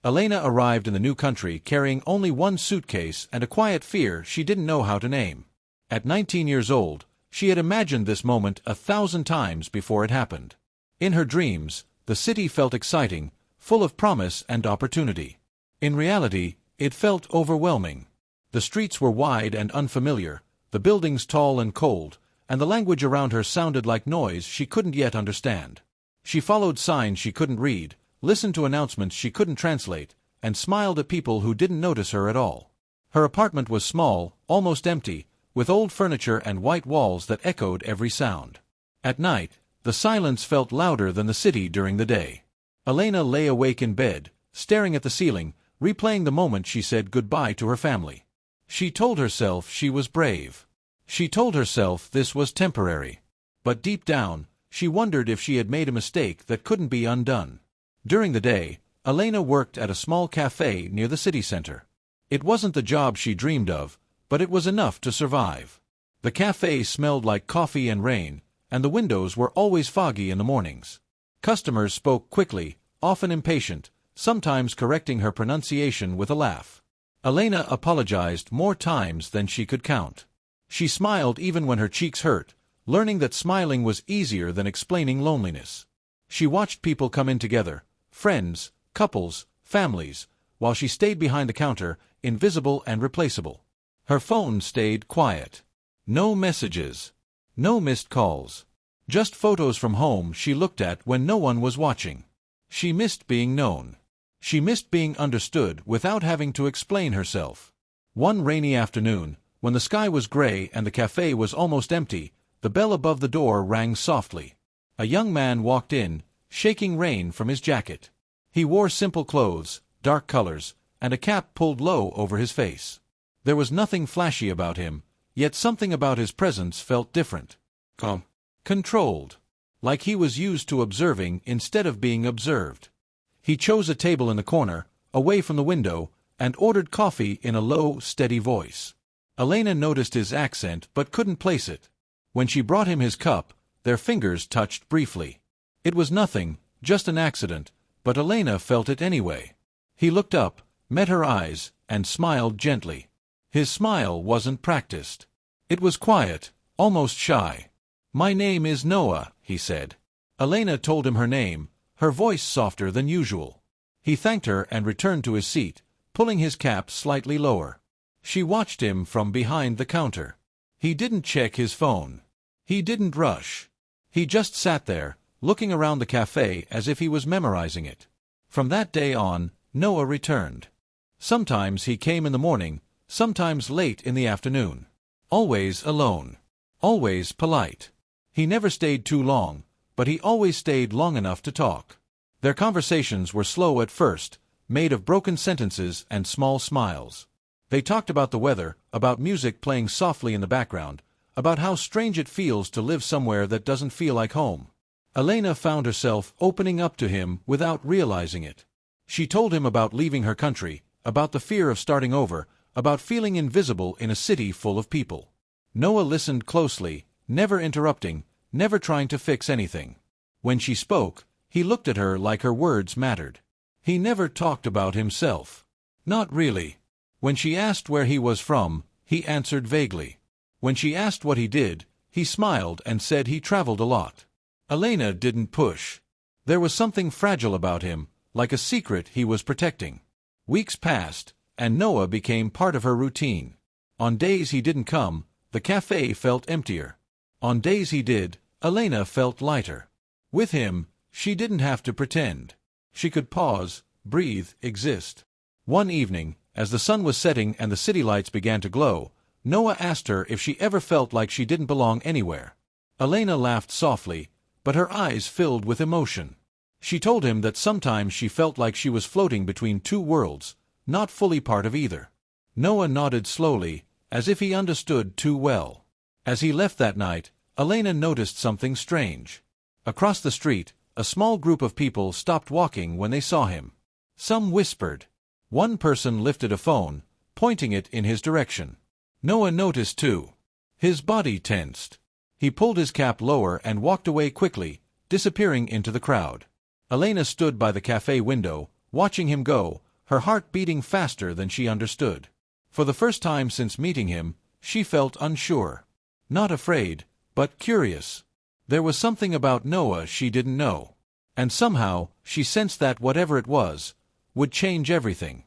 Elena arrived in the new country carrying only one suitcase and a quiet fear she didn't know how to name. At 19 years old, she had imagined this moment 1,000 times before it happened. In her dreams, the city felt exciting, full of promise and opportunity. In reality, it felt overwhelming. The streets were wide and unfamiliar, the buildings tall and cold, and the language around her sounded like noise she couldn't yet understand. She followed signs she couldn't read, listened to announcements she couldn't translate, and smiled at people who didn't notice her at all. Her apartment was small, almost empty, with old furniture and white walls that echoed every sound. At night, the silence felt louder than the city during the day. Elena lay awake in bed, staring at the ceiling, replaying the moment she said goodbye to her family. She told herself she was brave. She told herself this was temporary. But deep down, she wondered if she had made a mistake that couldn't be undone. During the day, Elena worked at a small cafe near the city center. It wasn't the job she dreamed of, but it was enough to survive. The cafe smelled like coffee and rain, and the windows were always foggy in the mornings. Customers spoke quickly, often impatient, sometimes correcting her pronunciation with a laugh. Elena apologized more times than she could count. She smiled even when her cheeks hurt, learning that smiling was easier than explaining loneliness. She watched people come in together, friends, couples, families, while she stayed behind the counter, invisible and replaceable. Her phone stayed quiet. No messages. No missed calls. Just photos from home she looked at when no one was watching. She missed being known. She missed being understood without having to explain herself. One rainy afternoon, when the sky was gray and the cafe was almost empty, the bell above the door rang softly. A young man walked in, shaking rain from his jacket. He wore simple clothes, dark colors, and a cap pulled low over his face. There was nothing flashy about him, yet something about his presence felt different. Calm. Controlled. Like he was used to observing instead of being observed. He chose a table in the corner, away from the window, and ordered coffee in a low, steady voice. Elena noticed his accent but couldn't place it. When she brought him his cup, their fingers touched briefly. It was nothing, just an accident, but Elena felt it anyway. He looked up, met her eyes, and smiled gently. His smile wasn't practiced. It was quiet, almost shy. "My name is Noah," he said. Elena told him her name, her voice softer than usual. He thanked her and returned to his seat, pulling his cap slightly lower. She watched him from behind the counter. He didn't check his phone. He didn't rush. He just sat there, looking around the cafe as if he was memorizing it. From that day on, Noah returned. Sometimes he came in the morning, sometimes late in the afternoon. Always alone. Always polite. He never stayed too long, but he always stayed long enough to talk. Their conversations were slow at first, made of broken sentences and small smiles. They talked about the weather, about music playing softly in the background, about how strange it feels to live somewhere that doesn't feel like home. Elena found herself opening up to him without realizing it. She told him about leaving her country, about the fear of starting over, about feeling invisible in a city full of people. Noah listened closely, never interrupting, never trying to fix anything. When she spoke, he looked at her like her words mattered. He never talked about himself. Not really. When she asked where he was from, he answered vaguely. When she asked what he did, he smiled and said he traveled a lot. Elena didn't push. There was something fragile about him, like a secret he was protecting. Weeks passed, and Noah became part of her routine. On days he didn't come, the cafe felt emptier. On days he did, Elena felt lighter. With him, she didn't have to pretend. She could pause, breathe, exist. One evening, as the sun was setting and the city lights began to glow, Noah asked her if she ever felt like she didn't belong anywhere. Elena laughed softly, but her eyes filled with emotion. She told him that sometimes she felt like she was floating between two worlds, not fully part of either. Noah nodded slowly, as if he understood too well. As he left that night, Elena noticed something strange. Across the street, a small group of people stopped walking when they saw him. Some whispered. One person lifted a phone, pointing it in his direction. Noah noticed too. His body tensed. He pulled his cap lower and walked away quickly, disappearing into the crowd. Elena stood by the cafe window, watching him go, her heart beating faster than she understood. For the first time since meeting him, she felt unsure. Not afraid, but curious. There was something about Noah she didn't know. And somehow, she sensed that whatever it was, would change everything.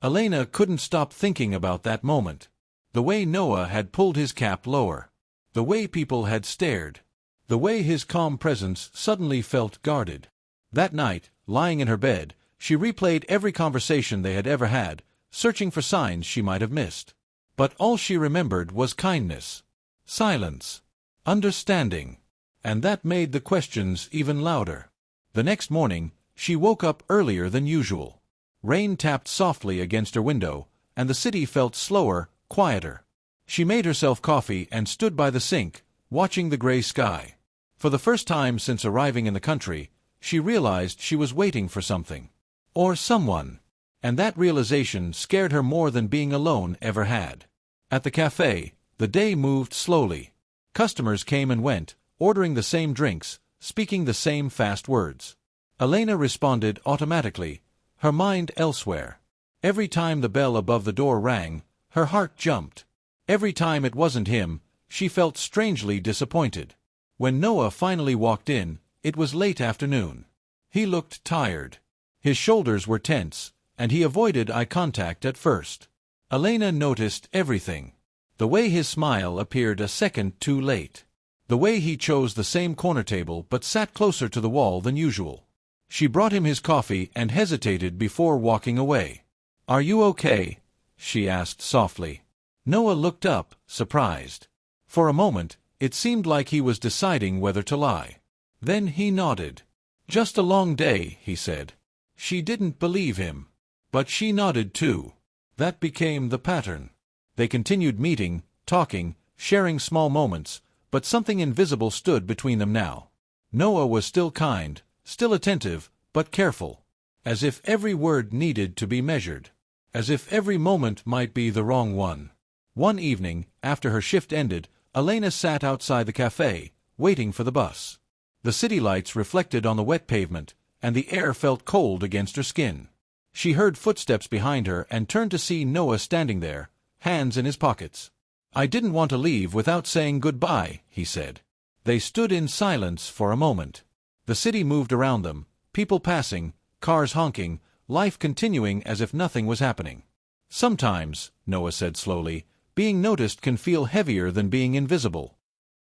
Elena couldn't stop thinking about that moment. The way Noah had pulled his cap lower. The way people had stared. The way his calm presence suddenly felt guarded. That night, lying in her bed, she replayed every conversation they had ever had, searching for signs she might have missed. But all she remembered was kindness, silence, understanding. And that made the questions even louder. The next morning, she woke up earlier than usual. Rain tapped softly against her window, and the city felt slower, quieter. She made herself coffee and stood by the sink, watching the gray sky. For the first time since arriving in the country, she realized she was waiting for something. Or someone. And that realization scared her more than being alone ever had. At the cafe, the day moved slowly. Customers came and went, ordering the same drinks, speaking the same fast words. Elena responded automatically, her mind elsewhere. Every time the bell above the door rang, her heart jumped. Every time it wasn't him, she felt strangely disappointed. When Noah finally walked in, it was late afternoon. He looked tired. His shoulders were tense, and he avoided eye contact at first. Elena noticed everything. The way his smile appeared a second too late. The way he chose the same corner table but sat closer to the wall than usual. She brought him his coffee and hesitated before walking away. "Are you okay?" she asked softly. Noah looked up, surprised. For a moment, it seemed like he was deciding whether to lie. Then he nodded. "Just a long day," he said. She didn't believe him. But she nodded too. That became the pattern. They continued meeting, talking, sharing small moments, but something invisible stood between them now. Noah was still kind, still attentive, but careful. As if every word needed to be measured. As if every moment might be the wrong one. One evening, after her shift ended, Elena sat outside the cafe, waiting for the bus. The city lights reflected on the wet pavement, and the air felt cold against her skin. She heard footsteps behind her and turned to see Noah standing there, hands in his pockets. "I didn't want to leave without saying goodbye," he said. They stood in silence for a moment. The city moved around them, people passing, cars honking, life continuing as if nothing was happening. "Sometimes," Noah said slowly, "being noticed can feel heavier than being invisible."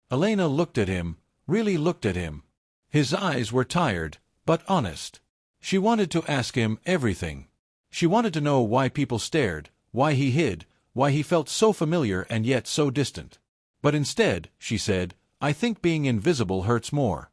Elena looked at him, really looked at him. His eyes were tired, but honest. She wanted to ask him everything. She wanted to know why people stared, why he hid, why he felt so familiar and yet so distant. But instead, she said, "I think being invisible hurts more."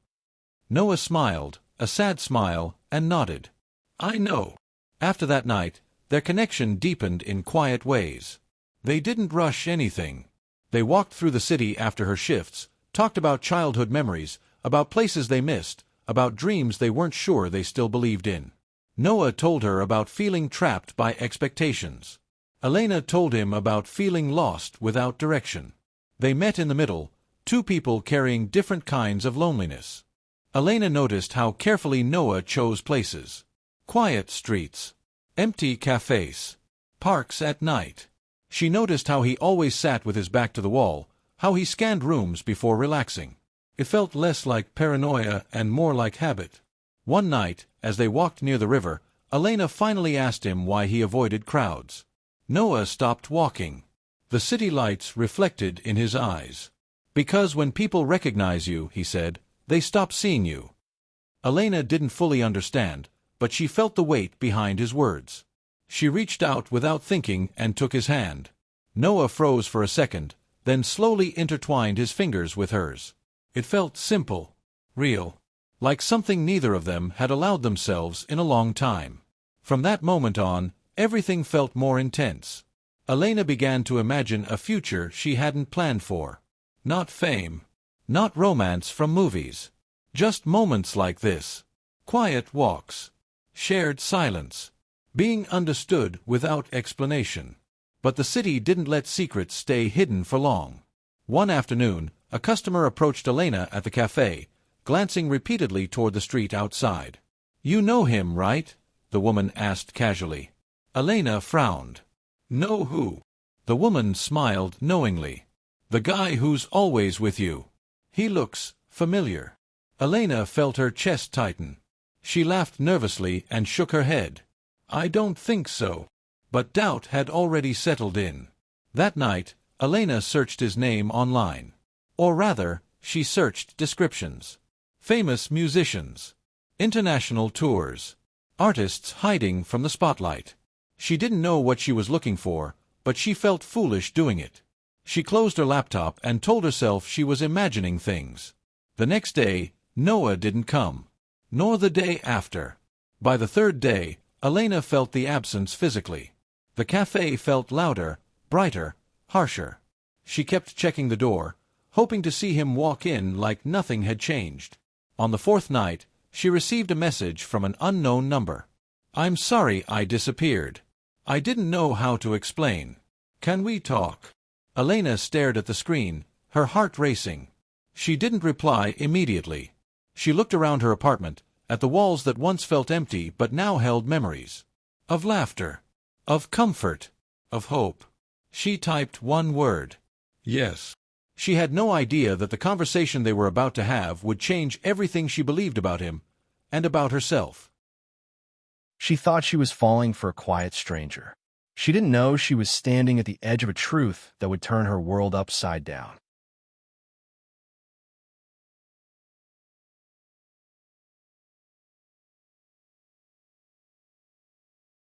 Noah smiled, a sad smile, and nodded. "I know." After that night, their connection deepened in quiet ways. They didn't rush anything. They walked through the city after her shifts, talked about childhood memories, about places they missed, about dreams they weren't sure they still believed in. Noah told her about feeling trapped by expectations. Elena told him about feeling lost without direction. They met in the middle, two people carrying different kinds of loneliness. Elena noticed how carefully Noah chose places. Quiet streets. Empty cafes. Parks at night. She noticed how he always sat with his back to the wall, how he scanned rooms before relaxing. It felt less like paranoia and more like habit. One night, as they walked near the river, Elena finally asked him why he avoided crowds. Noah stopped walking. The city lights reflected in his eyes. "Because when people recognize you," he said, "they stop seeing you." Elena didn't fully understand, but she felt the weight behind his words. She reached out without thinking and took his hand. Noah froze for a second, then slowly intertwined his fingers with hers. It felt simple, real, like something neither of them had allowed themselves in a long time. From that moment on, everything felt more intense. Elena began to imagine a future she hadn't planned for. Not fame. Not romance from movies. Just moments like this. Quiet walks. Shared silence. Being understood without explanation. But the city didn't let secrets stay hidden for long. One afternoon, a customer approached Elena at the cafe, glancing repeatedly toward the street outside. "You know him, right?" the woman asked casually. Elena frowned. "Know who?" The woman smiled knowingly. "The guy who's always with you. He looks familiar." Elena felt her chest tighten. She laughed nervously and shook her head. "I don't think so." But doubt had already settled in. That night, Elena searched his name online. Or rather, she searched descriptions. Famous musicians. International tours. Artists hiding from the spotlight. She didn't know what she was looking for, but she felt foolish doing it. She closed her laptop and told herself she was imagining things. The next day, Noah didn't come. Nor the day after. By the third day, Elena felt the absence physically. The cafe felt louder, brighter, harsher. She kept checking the door, hoping to see him walk in like nothing had changed. On the fourth night, she received a message from an unknown number. "I'm sorry I disappeared. I didn't know how to explain. Can we talk?" Elena stared at the screen, her heart racing. She didn't reply immediately. She looked around her apartment, at the walls that once felt empty but now held memories. Of laughter. Of comfort. Of hope. She typed one word. "Yes." She had no idea that the conversation they were about to have would change everything she believed about him, and about herself. She thought she was falling for a quiet stranger. She didn't know she was standing at the edge of a truth that would turn her world upside down.